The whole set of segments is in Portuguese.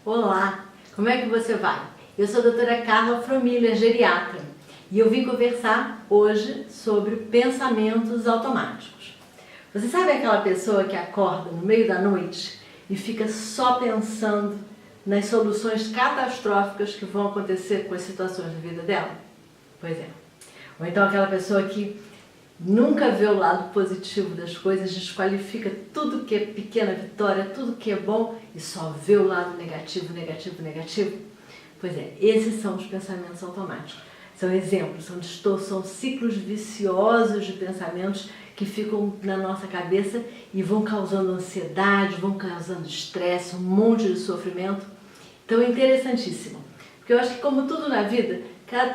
Olá, como é que você vai? Eu sou a doutora Carla Fromilha, geriatra, e eu vim conversar hoje sobre pensamentos automáticos. Você sabe aquela pessoa que acorda no meio da noite e fica só pensando nas soluções catastróficas que vão acontecer com as situações da vida dela? Pois é. Ou então aquela pessoa que nunca vê o lado positivo das coisas, desqualifica tudo que é pequena vitória, tudo que é bom e só vê o lado negativo, negativo, negativo. Pois é, esses são os pensamentos automáticos. São exemplos, são ciclos viciosos de pensamentos que ficam na nossa cabeça e vão causando ansiedade, vão causando estresse, um monte de sofrimento. Então é interessantíssimo, porque eu acho que como tudo na vida,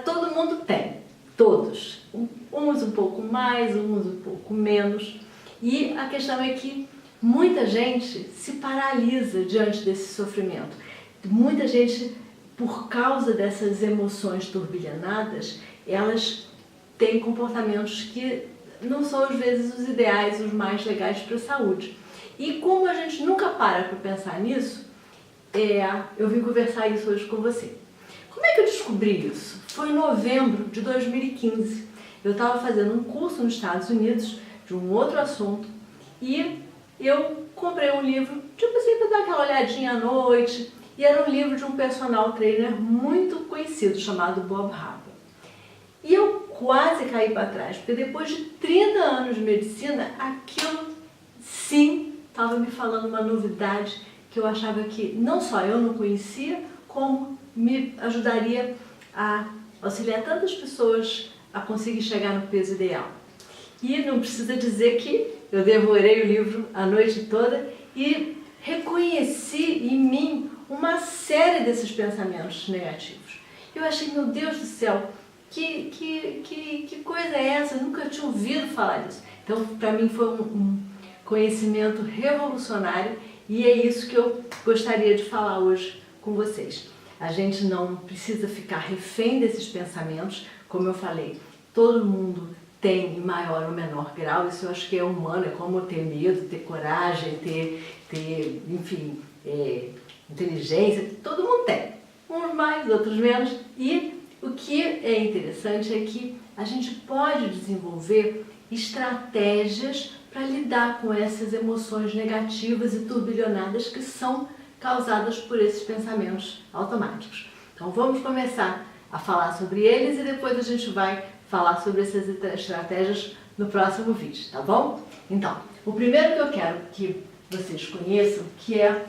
todo mundo tem. Todos, uns um pouco mais, uns um pouco menos, e a questão é que muita gente se paralisa diante desse sofrimento. Muita gente, por causa dessas emoções turbilhonadas, elas têm comportamentos que não são às vezes os ideais, os mais legais para a saúde. E como a gente nunca para pensar nisso, eu vim conversar isso hoje com você. Como é que eu descobri isso? Foi em novembro de 2015. Eu estava fazendo um curso nos Estados Unidos de um outro assunto e eu comprei um livro, tipo assim, para dar aquela olhadinha à noite, e era um livro de um personal trainer muito conhecido, chamado Bob Harper. E eu quase caí para trás, porque depois de 30 anos de medicina, aquilo sim estava me falando uma novidade que eu achava que não só eu não conhecia, como me ajudaria a auxiliar tantas pessoas a conseguir chegar no peso ideal. E não precisa dizer que eu devorei o livro a noite toda e reconheci em mim uma série desses pensamentos negativos. Eu achei, meu Deus do céu, que coisa é essa? Eu nunca tinha ouvido falar disso. Então, para mim foi um conhecimento revolucionário e é isso que eu gostaria de falar hoje com vocês. A gente não precisa ficar refém desses pensamentos, como eu falei, todo mundo tem em maior ou menor grau, isso eu acho que é humano, é como ter medo, ter coragem, ter enfim, inteligência, todo mundo tem, uns mais, outros menos, e o que é interessante é que a gente pode desenvolver estratégias para lidar com essas emoções negativas e turbilhonadas que são causadas por esses pensamentos automáticos. Então vamos começar a falar sobre eles e depois a gente vai falar sobre essas estratégias no próximo vídeo, tá bom? Então, o primeiro que eu quero que vocês conheçam, que é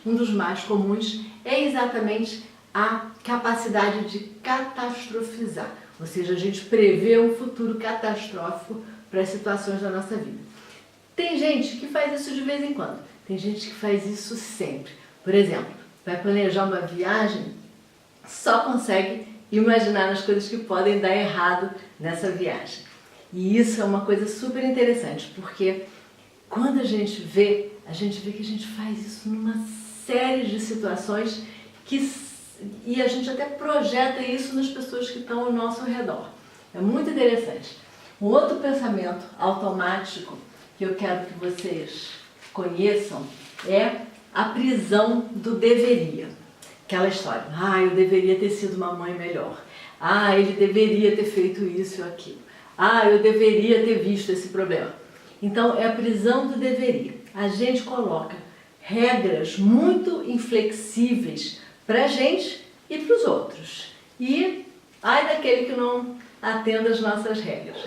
um dos mais comuns, é exatamente a capacidade de catastrofizar, ou seja, a gente prevê um futuro catastrófico para as situações da nossa vida. Tem gente que faz isso de vez em quando. Tem gente que faz isso sempre. Por exemplo, vai planejar uma viagem, só consegue imaginar as coisas que podem dar errado nessa viagem. E isso é uma coisa super interessante, porque quando a gente vê que a gente faz isso numa série de situações e a gente até projeta isso nas pessoas que estão ao nosso redor. É muito interessante. Um outro pensamento automático que eu quero que vocês conheçam é a prisão do deveria. Aquela história, eu deveria ter sido uma mãe melhor. Ele deveria ter feito isso ou aquilo. Eu deveria ter visto esse problema. Então, é a prisão do deveria. A gente coloca regras muito inflexíveis para a gente e para os outros. E daquele que não atenda às nossas regras.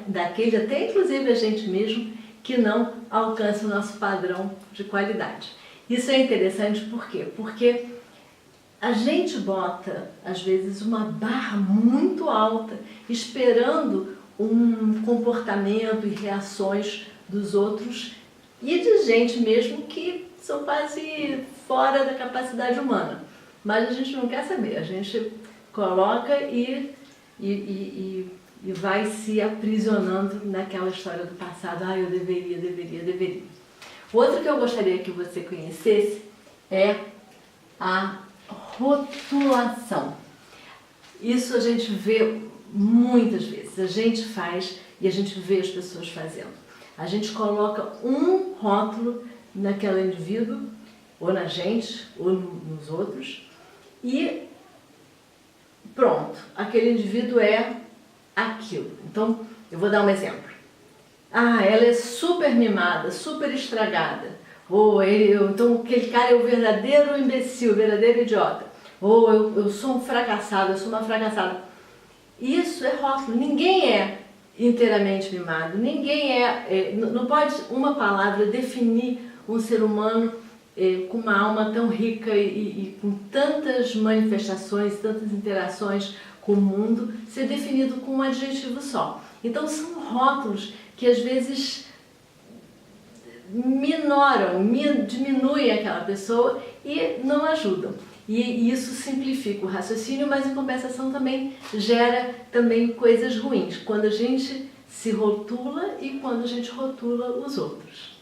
Daquele até inclusive a gente mesmo que não alcance o nosso padrão de qualidade. Isso é interessante por quê? Porque a gente bota, às vezes, uma barra muito alta, esperando um comportamento e reações dos outros e de gente mesmo que são quase fora da capacidade humana. Mas a gente não quer saber, a gente coloca e vai se aprisionando naquela história do passado. Eu deveria. O outro que eu gostaria que você conhecesse é a rotulação. Isso a gente vê muitas vezes, a gente faz e a gente vê as pessoas fazendo. A gente coloca um rótulo naquele indivíduo ou na gente, ou nos outros, e pronto, aquele indivíduo é aquilo. Então, eu vou dar um exemplo. Ah, ela é super mimada, super estragada. Ou então aquele cara é o verdadeiro imbecil, o verdadeiro idiota. Ou eu sou um fracassado, eu sou uma fracassada. Isso é rótulo. Ninguém é inteiramente mimado. Ninguém não pode uma palavra definir um ser humano com uma alma tão rica e com tantas manifestações, tantas interações com o mundo, ser definido com um adjetivo só. Então são rótulos que às vezes minoram, diminuem aquela pessoa e não ajudam. E isso simplifica o raciocínio, mas em compensação também gera também coisas ruins, quando a gente se rotula e quando a gente rotula os outros.